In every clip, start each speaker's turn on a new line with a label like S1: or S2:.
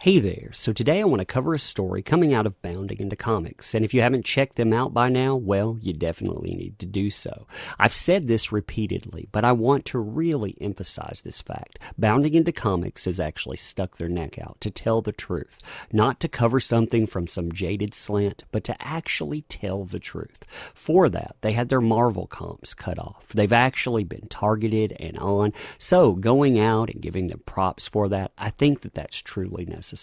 S1: Hey there, so today I want to cover a story coming out of Bounding Into Comics, and if you haven't checked them out by now, well, you definitely need to do so. I've said this repeatedly, but I want to really emphasize this fact. Bounding Into Comics has actually stuck their neck out to tell the truth, not to cover something from some jaded slant, but to actually tell the truth. For that, they had their Marvel comps cut off. They've actually been targeted and on, so going out and giving them props for that, I think that that's truly necessary.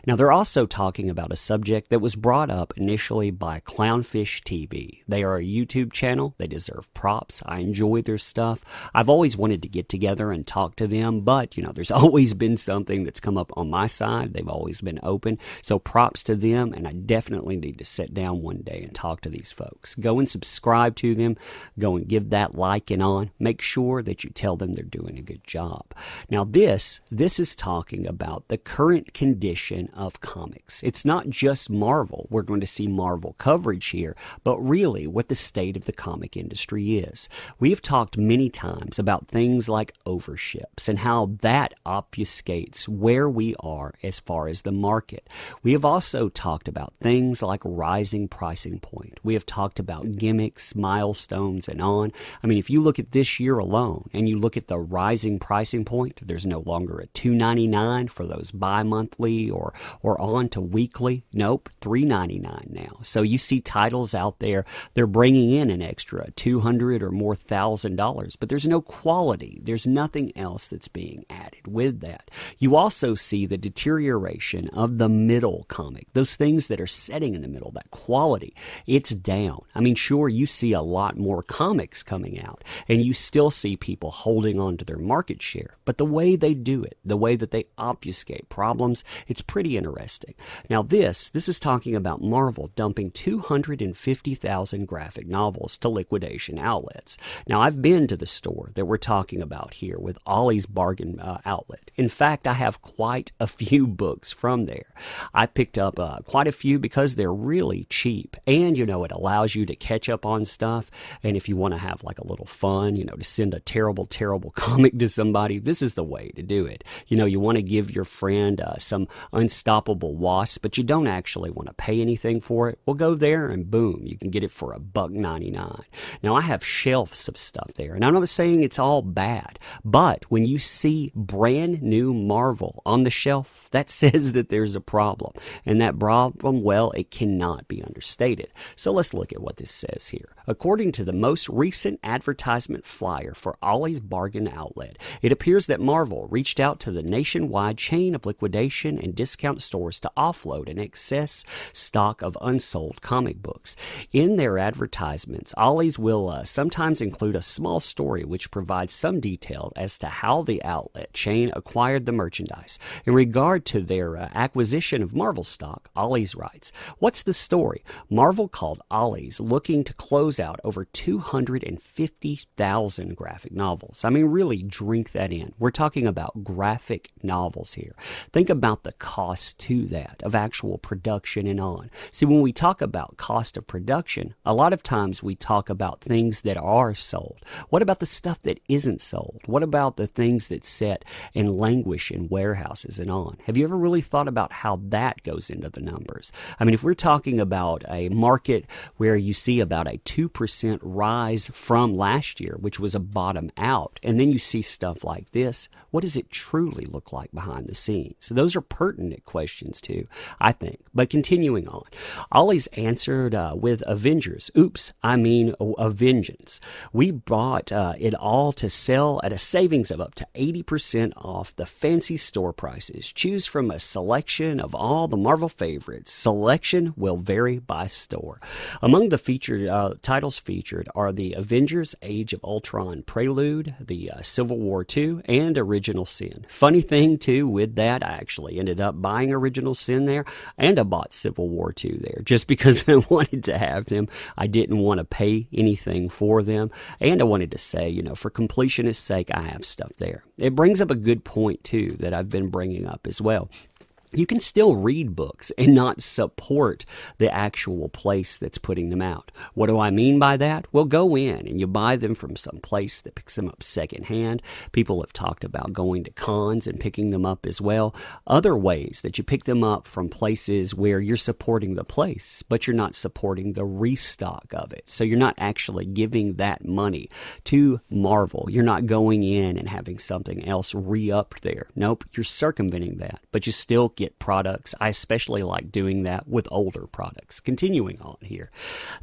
S1: Now, they're also talking about a subject that was brought up initially by Clownfish TV. They are a YouTube channel. They deserve props. I enjoy their stuff. I've always wanted to get together and talk to them, but, there's always been something that's come up on my side. They've always been open, so props to them, and I definitely need to sit down one day and talk to these folks. Go and subscribe to them. Go and give that like and on. Make sure that you tell them they're doing a good job. Now, this is talking about the current condition of comics. It's not just Marvel. We're going to see Marvel coverage here, but really what the state of the comic industry is. We have talked many times about things like overships and how that obfuscates where we are as far as the market. We have also talked about things like rising pricing point. We have talked about gimmicks, milestones, and on. I mean, if you look at this year alone and you look at the rising pricing point, there's no longer a $2.99 for those bi-monthly or on to weekly. Nope, $3.99 now. So you see titles out there, they're bringing in an extra $200 or more $1,000, but there's no quality. There's nothing else that's being added with that. You also see the deterioration of the middle comic, those things that are setting in the middle, that quality, it's down. I mean, sure, you see a lot more comics coming out, and you still see people holding on to their market share, but the way they do it, the way that they obfuscate problems, it's pretty interesting. Now, this is talking about Marvel dumping 250,000 graphic novels to liquidation outlets. Now, I've been to the store that we're talking about here with Ollie's Bargain Outlet. In fact, I have quite a few books from there. I picked up quite a few because they're really cheap, and, it allows you to catch up on stuff, and if you want to have like a little fun, to send a terrible, terrible comic to somebody, this is the way to do it. You want to give your friend some unstoppable wasp, but you don't actually want to pay anything for it. Well, go there and boom, you can get it for $1.99. Now, I have shelves of stuff there, and I'm not saying it's all bad, but when you see brand new Marvel on the shelf, that says that there's a problem, and that problem, well, it cannot be understated. So let's look at what this says here. According to the most recent advertisement flyer for Ollie's Bargain Outlet, it appears that Marvel reached out to the nationwide chain of liquidation and discount stores to offload an excess stock of unsold comic books. In their advertisements, Ollie's will sometimes include a small story which provides some detail as to how the outlet chain acquired the merchandise. In regard to their acquisition of Marvel stock, Ollie's writes, "What's the story? Marvel called Ollie's looking to close out over 250,000 graphic novels." I mean, really drink that in. We're talking about graphic novels here. Think about the cost to that of actual production and on. See, when we talk about cost of production, a lot of times we talk about things that are sold. What about the stuff that isn't sold? What about the things that sit and languish in warehouses and on? Have you ever really thought about how that goes into the numbers? I mean, if we're talking about a market where you see about a 2% rise from last year, which was a bottom out, and then you see stuff like this, what does it truly look like behind the scenes? So those are pertinent questions too, I think. But continuing on, Ollie's answered with Avengers. A Vengeance. We bought it all to sell at a savings of up to 80% off the fancy store prices. Choose from a selection of all the Marvel favorites. Selection will vary by store. Among the featured titles featured are the Avengers Age of Ultron Prelude, the Civil War II, and Original Sin. Funny thing too with that, I actually ended up buying Original Sin there, and I bought Civil War II there just because I wanted to have them. I didn't want to pay anything for them, and I wanted to say, for completionist's sake, I have stuff there. It brings up a good point too that I've been bringing up as well. you can still read books and not support the actual place that's putting them out. What do I mean by that? Well, go in and you buy them from some place that picks them up secondhand. People have talked about going to cons and picking them up as well. Other ways that you pick them up from places where you're supporting the place, but you're not supporting the restock of it. So you're not actually giving that money to Marvel. You're not going in and having something else re-upped there. Nope, you're circumventing that, but you still get products. I especially like doing that with older products. Continuing on here.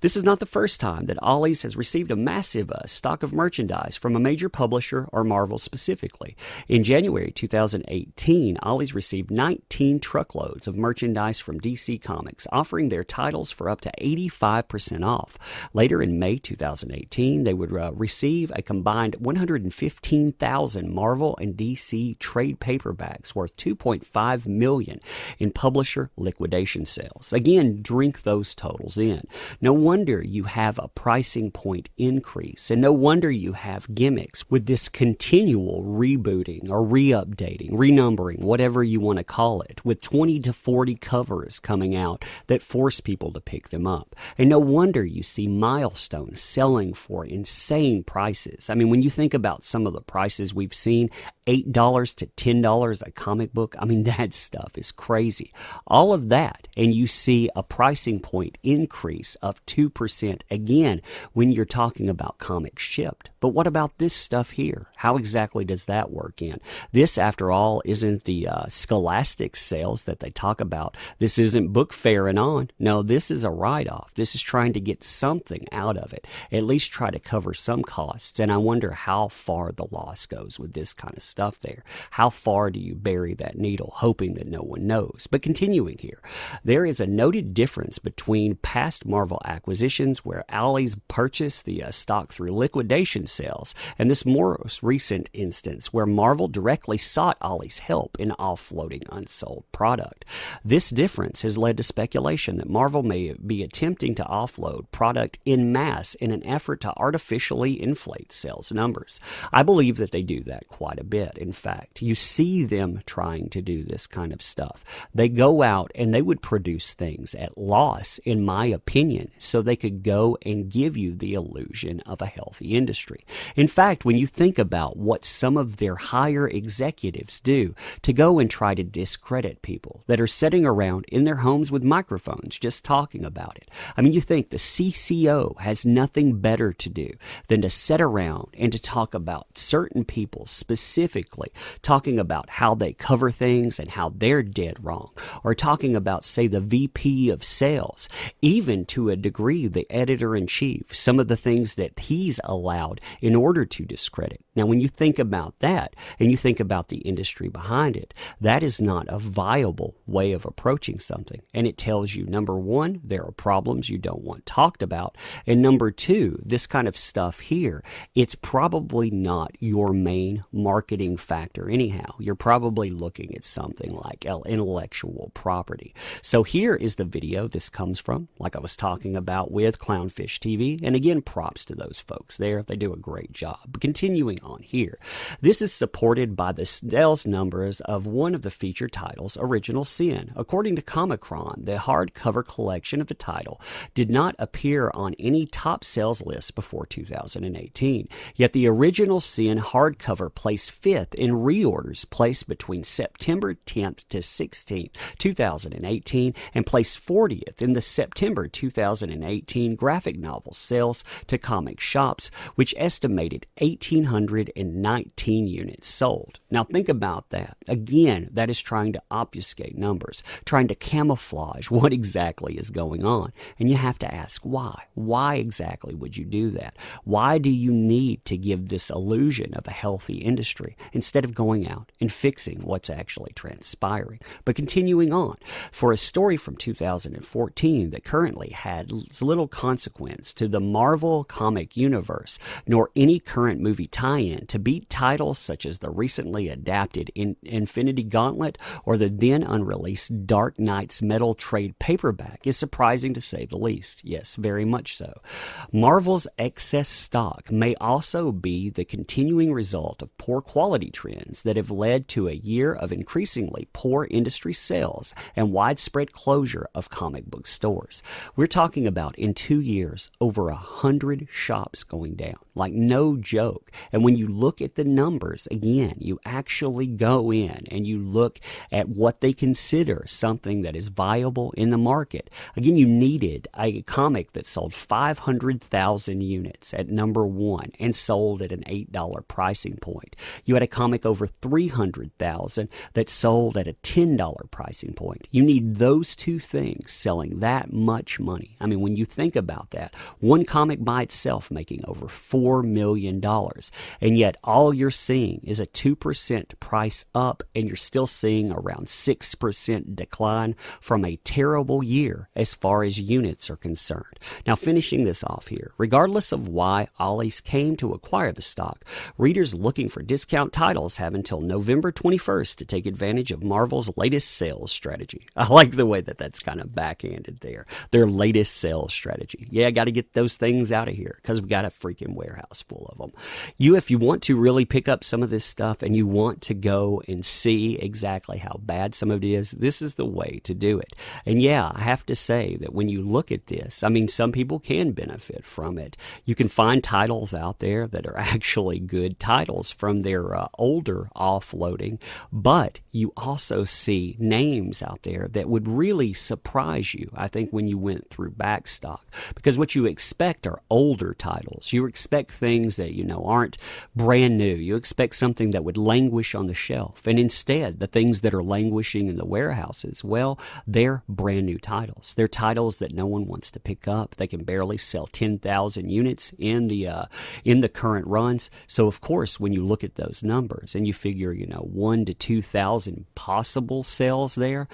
S1: This is not the first time that Ollie's has received a massive stock of merchandise from a major publisher or Marvel specifically. In January 2018, Ollie's received 19 truckloads of merchandise from DC Comics, offering their titles for up to 85% off. Later in May 2018, they would receive a combined 115,000 Marvel and DC trade paperbacks worth $2.5 million in publisher liquidation sales. Again, drink those totals in. No wonder you have a pricing point increase, and no wonder you have gimmicks with this continual rebooting or re-updating, renumbering, whatever you want to call it, with 20 to 40 covers coming out that force people to pick them up. And no wonder you see Milestones selling for insane prices. I mean, when you think about some of the prices we've seen, $8 to $10 a comic book, I mean, that stuff is crazy. All of that, and you see a pricing point increase of 2% again when you're talking about comics shipped. But what about this stuff here? How exactly does that work in? This, after all, isn't the Scholastic sales that they talk about. This isn't Book Fair and on. No, this is a write-off. This is trying to get something out of it, at least try to cover some costs. And I wonder how far the loss goes with this kind of stuff there. How far do you bury that needle, hoping that no one knows? But continuing here, there is a noted difference between past Marvel acquisitions where Ollie's purchased the stock through liquidation sales, and this most recent instance where Marvel directly sought Ollie's help in offloading unsold product. This difference has led to speculation that Marvel may be attempting to offload product in mass in an effort to artificially inflate sales numbers. I believe that they do that quite a bit. In fact, you see them trying to do this kind of stuff. They go out and they would produce things at loss, in my opinion, so they could go and give you the illusion of a healthy industry. In fact, when you think about what some of their higher executives do to go and try to discredit people that are sitting around in their homes with microphones just talking about it. I mean, you think the CCO has nothing better to do than to sit around and to talk about certain people specifically, talking about how they cover things and how they're dead wrong, or talking about, say, the VP of sales, even to a degree the editor-in-chief, some of the things that he's allowed in order to discredit. Now, when you think about that and you think about the industry behind it, that is not a viable way of approaching something. And it tells you, number one, there are problems you don't want talked about. And number two, this kind of stuff here, it's probably not your main marketing factor anyhow. You're probably looking at something like intellectual property. So here is the video this comes from, like I was talking about with Clownfish TV. And again, props to those folks there. They do a great job. But continuing on here, this is supported by the sales numbers of one of the feature titles, Original Sin. According to Comicron, the hardcover collection of the title did not appear on any top sales lists before 2018. Yet the Original Sin hardcover placed fifth in reorders placed between September 10th to 16th, 2018, and placed 40th in the September 2018 graphic novel sales to comic shops, which estimated 1,819 units sold. Now think about that. Again, that is trying to obfuscate numbers, trying to camouflage what exactly is going on. And you have to ask why. Why exactly would you do that? Why do you need to give this illusion of a healthy industry instead of going out and fixing what's actually transpiring? But continuing on, for a story from 2014 that currently had little consequence to the Marvel comic universe, nor any current movie tie-in, to beat titles such as the recently adapted Infinity Gauntlet or the then unreleased Dark Knight's Metal trade paperback is surprising to say the least. Yes, very much so. Marvel's excess stock may also be the continuing result of poor quality trends that have led to a year of increasingly poor lower industry sales and widespread closure of comic book stores. We're talking about, in 2 years, over 100 shops going down. Like, no joke. And when you look at the numbers, again, you actually go in and you look at what they consider something that is viable in the market. Again, you needed a comic that sold 500,000 units at number one and sold at an $8 pricing point. You had a comic over 300,000 that sold at a $10 pricing point. You need those two things selling that much money. I mean, when you think about that, one comic by itself making over $4 million, and yet all you're seeing is a 2% price up, and you're still seeing around 6% decline from a terrible year as far as units are concerned. Now, finishing this off here, regardless of why Ollie's came to acquire the stock, readers looking for discount titles have until November 21st to take advantage of Marvel's latest sales strategy. I like the way that that's kind of backhanded there. Their latest sales strategy. Yeah, got to get those things out of here because we got a freaking warehouse full of them. If you want to really pick up some of this stuff and you want to go and see exactly how bad some of it is, this is the way to do it. And yeah, I have to say that when you look at this, I mean, some people can benefit from it. You can find titles out there that are actually good titles from their older offloading, but you also see names out there that would really surprise you, I think, when you went through Backstock, because what you expect are older titles. You expect things that, aren't brand new. You expect something that would languish on the shelf, and instead, the things that are languishing in the warehouses, well, they're brand new titles. They're titles that no one wants to pick up. They can barely sell 10,000 units in the current runs. So of course, when you look at those numbers and you figure, 1 to 2,000 possible sales there,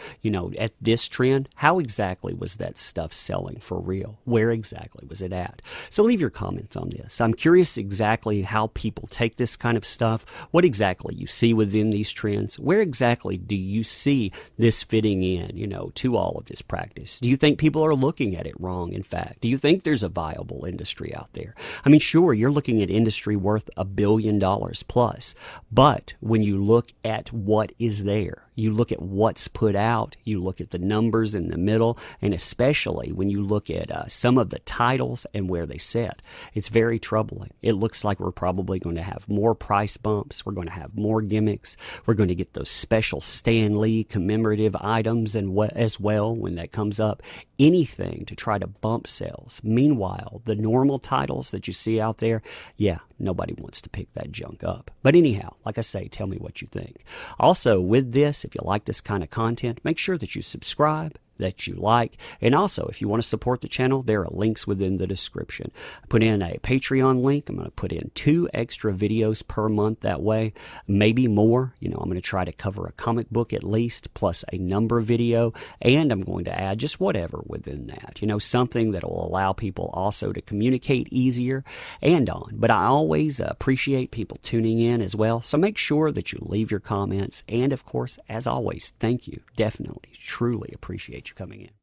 S1: at this trend, how exactly was that stuff selling for real? Where exactly was it at? So leave your comments on this. I'm curious exactly how people take this kind of stuff, what exactly you see within these trends. Where exactly do you see this fitting in, to all of this practice? Do you think people are looking at it wrong, in fact? Do you think there's a viable industry out there? I mean, sure, you're looking at industry worth $1 billion plus, but when you look at what is there, you look at what's put out, you look at the numbers in the middle, and especially when you look at some of the titles and where they sit, it's very troubling. It looks like we're probably going to have more price bumps. We're going to have more gimmicks. We're going to get those special Stan Lee commemorative items as well when that comes up. Anything to try to bump sales. Meanwhile, the normal titles that you see out there, yeah, nobody wants to pick that junk up. But anyhow, like I say, tell me what you think. Also, with this, if you like this kind of content, make sure that you subscribe, that you like, and also if you want to support the channel, there are links within the description. I put in a Patreon link. I'm going to put in 2 extra videos per month that way, maybe more. I'm going to try to cover a comic book at least, plus a number video, and I'm going to add just whatever within that, something that will allow people also to communicate easier and on. But I always appreciate people tuning in as well, so make sure that you leave your comments, and of course, as always, thank you. Definitely, truly appreciate you coming in.